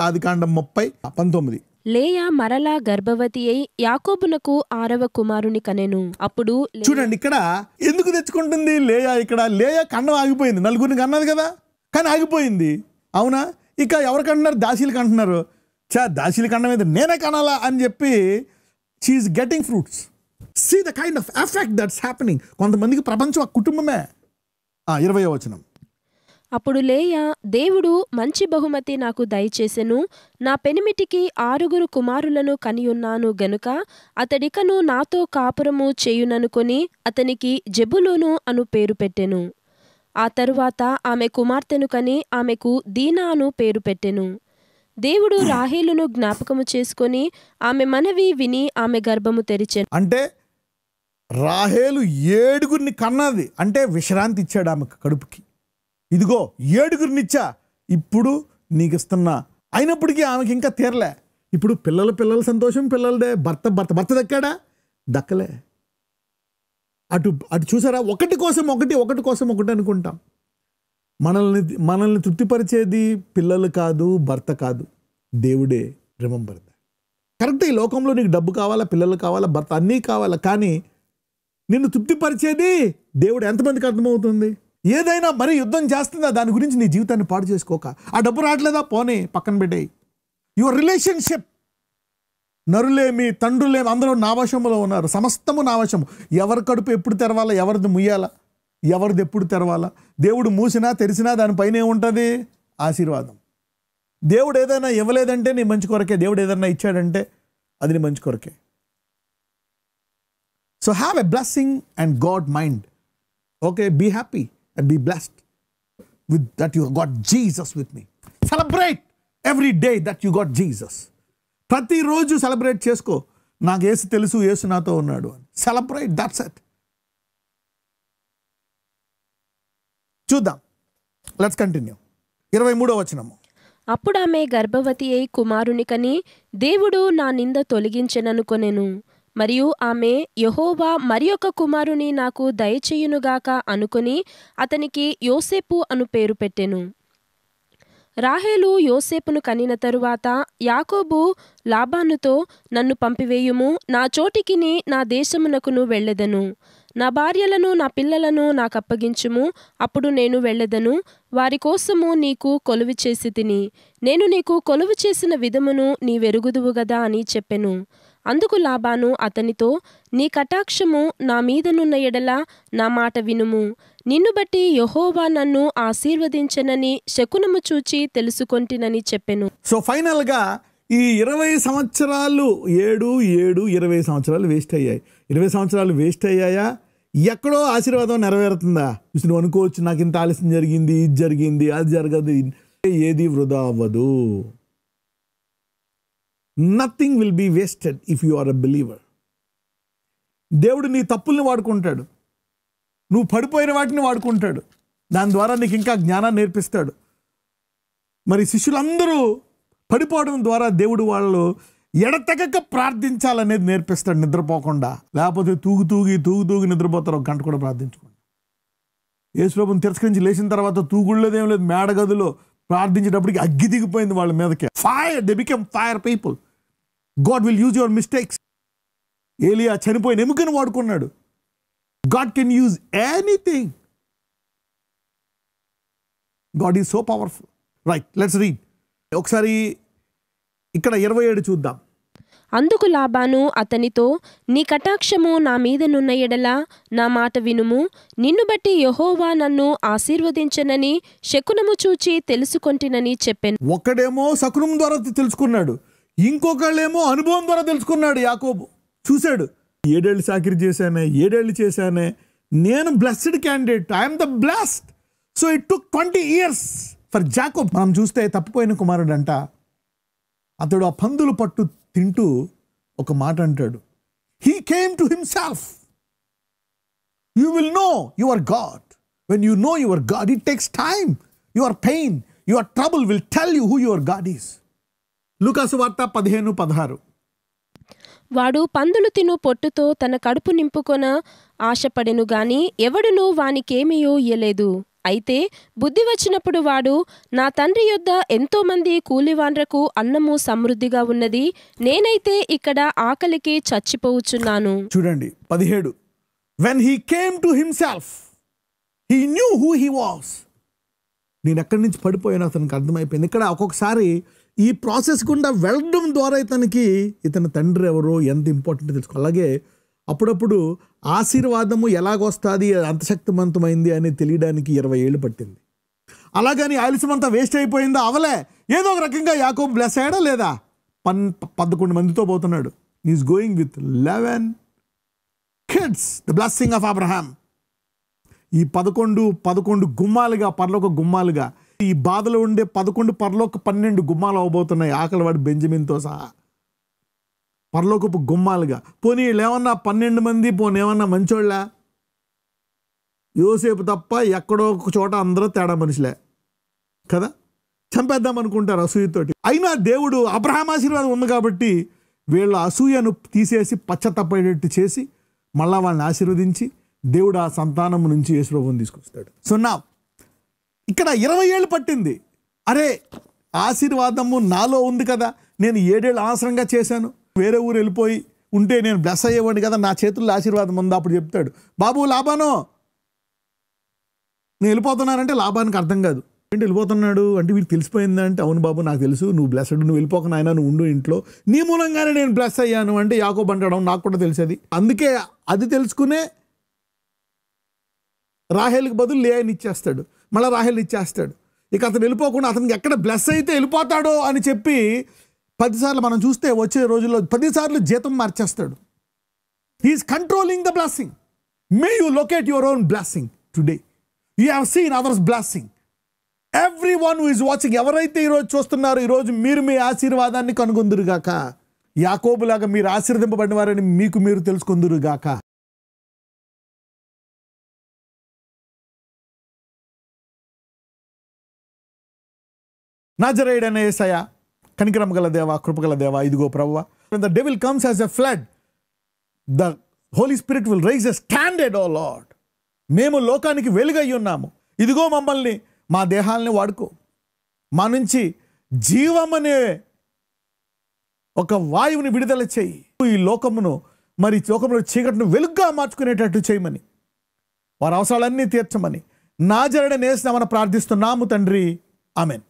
ఆదికాండం 30:19. లేయా మరలా గర్భవతి అయి యాకోబునకు 6వ కుమారుని కనెను. అప్పుడు చూడండి ఇక్కడ ఎందుకు తెచ్చుకుంటుంది లేయా. ఇక్కడ లేయా కన్నం ఆగిపోయింది. నలుగురిని కన్నది కదా, కానీ ఆగిపోయింది. అవునా? ఇక ఎవరికి అంటున్నారు? దాసీలకు అంటున్నారు. దాసీల కన్నం మీద నేనే కనాలా అని చెప్పి she is getting fruits. See the kind of effect that's happening. కొంతమందికి ప్రపంచం ఆ కుటుంబమే. 20వ వచనం. అప్పుడు లేయా, దేవుడు మంచి బహుమతి నాకు దయచేసెను, నా పెనిమిటికి 6 కుమారులను కనియున్నాను గనుక అతడికను నాతో కాపురము చేయుననుకొని అతనికి జెబులూను అను పేరు పెట్టెను. ఆ తరువాత ఆమె కుమార్తెను కని ఆమెకు దీనా అను పేరు పెట్టెను. దేవుడు రాహేలును జ్ఞాపకము చేసుకొని ఆమె మనవి విని ఆమె గర్భము తెరిచెను. అంటే రాహేలు 7 కన్నది. అంటే విశ్రాంతి ఇచ్చాడు ఆమె కడుపుకి. ఇదిగో 7 ఇప్పుడు నీకు ఇస్తున్నా. అయినప్పటికీ ఆమెకి ఇంకా తీరలే. ఇప్పుడు పిల్లల సంతోషం పిల్లలదే. భర్త దక్కాడా? దక్కలే. అటు చూసారా? ఒకటి కోసం ఒకటి అనుకుంటాం. మనల్ని తృప్తిపరిచేది పిల్లలు కాదు, భర్త కాదు, దేవుడే. Remember that. కరెక్ట్. ఈ లోకంలో నీకు డబ్బు కావాలా, పిల్లలు కావాలా, భర్త అన్నీ కావాలా, కానీ నిన్ను తృప్తిపరిచేది దేవుడు. ఎంతమందికి అర్థమవుతుంది? ఏదైనా మరి యుద్ధం చేస్తుందా దాని గురించి నీ జీవితాన్ని పాడు చేసుకోక. ఆ డబ్బు రావట్లేదా, పోనీ పక్కన పెట్టేయి. Your relationship. నరులేమి తండ్రులేమి అందరూ నావశములో ఉన్నారు. సమస్తము నావశము. ఎవరి కడుపు ఎప్పుడు తెరవాలా, ఎవరిది ముయ్యాలా, ఎవరిది ఎప్పుడు తెరవాలా. దేవుడు మూసినా తెరిచినా దానిపైన ఏముంటుంది? ఆశీర్వాదం. దేవుడు ఏదైనా ఇవ్వలేదంటే నీ మంచి కొరకే. దేవుడు ఏదైనా ఇచ్చాడంటే అది నీ మంచి కొరకే. So have a blessing and God mind. Okay, be happy and be blessed with that you got Jesus with me. Celebrate every day that you got Jesus. ప్రతిరోజు సెలబ్రేట్ చేసుకో. నాకు యేసు తెలుసు, యేసు నాతో ఉన్నాడు అని. Celebrate, that's it. చూద్దాం. Let's continue. 23వ వచనము. అప్పుడు ఆమె గర్భవతి అయి కుమారుని కని దేవుడు నా నింద తొలగించెననుకొనెను. మరియు ఆమె యెహోవా మరి ఒక కుమారుని నాకు దయచేయునుగాక అనుకుని అతనికి యోసేపు అను పేరు పెట్టెను. రాహేలు యోసేపును కనిన తరువాత యాకోబు లాబానుతో, నన్ను పంపివేయుము, నా చోటికిని నా దేశమునకును వెళ్ళెదను. నా భార్యలను నా పిల్లలను నాకప్పగించుము, అప్పుడు నేను వెళ్ళెదను. వారి కోసము నీకు కొలువు చేసి తిని, నేను నీకు కొలువు చేసిన విధమును నీవెరుగుదువు గదా అని చెప్పెను. అందుకు లాబాను అతనితో, నీ కటాక్షము నా మీదనున్న ఎడల నా మాట వినుము. నిన్ను బట్టి యెహోవా నన్ను ఆశీర్వదించెనని శకునము చూచి తెలుసుకొంటినని చెప్పెను. సో ఫైనల్గా ఈ 20 సంవత్సరాలు 20 సంవత్సరాలు వేస్ట్ అయ్యాయి. 20 సంవత్సరాలు వేస్ట్ అయ్యాయా? ఎక్కడో ఆశీర్వాదం నెరవేరుతుందా? నువ్వు అనుకోవచ్చు, నాకు ఇంత ఆలస్యం జరిగింది, ఇది జరిగింది, అది జరగదు. ఏది వృధా అవ్వదు. Nothing will be wasted if you are a believer. దేవుడు నీ తప్పుల్ని వాడుకుంటాడు. నువ్వు పడిపోయిన వాటిని వాడుకుంటాడు. దాని ద్వారా నీకు ఇంకా జ్ఞానాన్ని నేర్పిస్తాడు. మరి శిష్యులందరూ పడిపోవడం ద్వారా దేవుడు వాళ్ళు ఎడతెగక ప్రార్థించాలనేది నేర్పిస్తాడు, నిద్రపోకుండా. లేకపోతే తూగి నిద్రపోతారు. 1 గంట కూడా ప్రార్థించుకోండి. యేసుప్రభుని తిరస్కరించి లేచిన తర్వాత తూగుళ్ళేదేం లేదు. మేడగదిలో ప్రార్థించేటప్పటికి అగ్గి దిగిపోయింది వాళ్ళ మీదకి. Fire, they become fire people. God will use your mistakes. ఏలియా చనిపోయిన ఎముకను వాడుకున్నాడు. God can use anything. God is so powerful. Right, let's read. ఒకసారి ఇక్కడ 27 చూద్దాం. అందుకు లాబాను అతనితో, నీ కటాక్షము నా మీదనున్న ఎడల నా మాట వినుము. నిన్ను బట్టి యెహోవా నన్ను ఆశీర్వదించెనని శకునము చూచి తెలుసుకొంటినని చెప్పెను. ఒకడేమో శకునం ద్వారా తెలుసుకున్నాడు, ఇంకొకళ్ళేమో అనుభవం ద్వారా తెలుసుకున్నాడు. యాకోబు చూశాడు, 7 ఏళ్ళు చాకిరీ చేశానే, 7 ఏళ్ళు చేశానే, నేను blessed candidate, I'm the blessed. So it took 20 years for Jacob. మనం చూస్తే తప్పిపోయిన కుమారుడు అంట. అతడు ఆ పందులు పట్టు తింటూ ఒక మాట అంటాడు, he came to himself. You will know your God. When you know your God, it takes time. Your pain, your trouble will tell you who your God is. లూకాసు వార్త 15:16. వాడు పందులు తిను పొట్టుతో తన కడుపు నింపుకొన ఆశపడెను గాని ఎవడునూ వానికేమీయో ఇయ్యలేదు. అయితే బుద్ధి వచ్చినప్పుడు వాడు, నా తండ్రి యొద్ద ఎంతోమంది కూలివాండ్రకు అన్నము సమృద్ధిగా ఉన్నది, నేనైతే ఇక్కడ ఆకలికి చచ్చిపోవచ్చున్నాను. చూడండి 17. When he came to himself, he knew who he was. నేను ఎక్కడి నుంచి పడిపోయాను అతనికి అర్థమైపోయింది. ఇక్కడ ఒక్కొక్కసారి ఈ ప్రాసెస్ గుండా వెళ్ళడం ద్వారా ఇతని తండ్రి ఎవరో ఎంత ఇంపార్టెంట్ తెలుసుకో. అలాగే అప్పుడప్పుడు ఆశీర్వాదము ఎలాగొస్తుంది, అంత శక్తివంతమైంది అని తెలియడానికి 20 ఏళ్ళు పట్టింది. అలాగని ఆలస్యమంతా వేస్ట్ అయిపోయిందా? అవలే. ఏదో ఒక రకంగా యాకోబు బ్లెస్ అయ్యాడా లేదా? 11 మందితో పోతున్నాడు. Is going with 11 kids, the blessing of Abraham. ఈ 11 గుమ్మాలుగా, పరలోక గుమ్మాలుగా, ఈ బాధలో ఉండే 11 పరలోక 12 గుమ్మాలు అవబోతున్నాయి, ఆకలివాడు బెంజమిన్తో సహా. పరలోకపు గుమ్మాలుగా. పోనీ ఏమన్నా 12 మంది ఏమన్నా మంచోళ్ళ? యోసేపు తప్ప ఎక్కడో ఒక చోట అందరూ తేడా మనుషులే కదా. చంపేద్దాం అనుకుంటారు అసూయతోటి. అయినా దేవుడు అబ్రహాం ఆశీర్వాదం ఉంది కాబట్టి వీళ్ళ అసూయను తీసేసి పశ్చాత్తాపడేట్టు చేసి మళ్ళా వాళ్ళని ఆశీర్వదించి దేవుడు ఆ సంతానం నుంచి యేసుప్రభువుని తీసుకొస్తాడు. సో నా ఇక్కడ 20 ఏళ్ళు పట్టింది. అరే ఆశీర్వాదము నాలో ఉంది కదా, నేను 7 ఏళ్ళు అనవసరంగా చేశాను, వేరే ఊరు వెళ్ళిపోయి ఉంటే నేను బ్లెస్ అయ్యేవాడిని కదా, నా చేతుల్లో ఆశీర్వాదం ఉందా? అప్పుడు చెప్తాడు, బాబు లాభానో నేను వెళ్ళిపోతున్నానంటే లాభానికి అర్థం కాదు. ఏంటి వెళ్ళిపోతున్నాడు అంటే వీడికి తెలిసిపోయిందా అంటే, అవును బాబు నాకు తెలుసు, నువ్వు బ్లెస్డ్, నువ్వు వెళ్ళిపోక నాయన, నువ్వు ఉండు ఇంట్లో, నీ మూలంగానే నేను బ్లెస్ అయ్యాను అంటే యాకోబు అంటాడు, నాకు కూడా తెలిసేది. అందుకే అది తెలుసుకునే రాహేల్కి బదులు లేయని ఇచ్చేస్తాడు, మళ్ళీ రాహేల్ ఇచ్చేస్తాడు. ఇక అతను వెళ్ళిపోకుండా అతనికి ఎక్కడ బ్లెస్ అయితే వెళ్ళిపోతాడో అని చెప్పి 10 సార్లు మనం చూస్తే వచ్చే రోజుల్లో 10 సార్లు జీతం మార్చేస్తాడు. He's controlling the blessing. May you locate your own blessing today. You have seen others blessing. Everyone who is watching, ఎవరైతే ఈరోజు చూస్తున్నారో, ఈరోజు మీరు మీ ఆశీర్వాదాన్ని కనుగొందురుగాక. యాకోబులాగా మీరు ఆశీర్వదింపబడిన వారని మీకు మీరు తెలుసుకుందురుగాక. నజరేయుడైన యేసయ్య, కనికరం గల దేవా, కృపగల దేవా, ఇదిగో ప్రభువా, when the devil comes as a flood, the Holy Spirit will raise a standard, oh Lord. మేము లోకానికి వెలుగై ఉన్నాము, ఇదిగో మమ్మల్ని, మా దేహాలని వాడుకో, మా నుంచి జీవమనే ఒక వాయువుని విడుదల చేయి, ఈ లోకమును, మరి లోకంలో చీకటిని వెలుగ్గా మార్చుకునేటట్టు చేయమని, వారి అవసరాలన్నీ తీర్చమని నజరేయుడైన యేసు నామమున ప్రార్థిస్తున్నాము తండ్రి. ఆమేన్.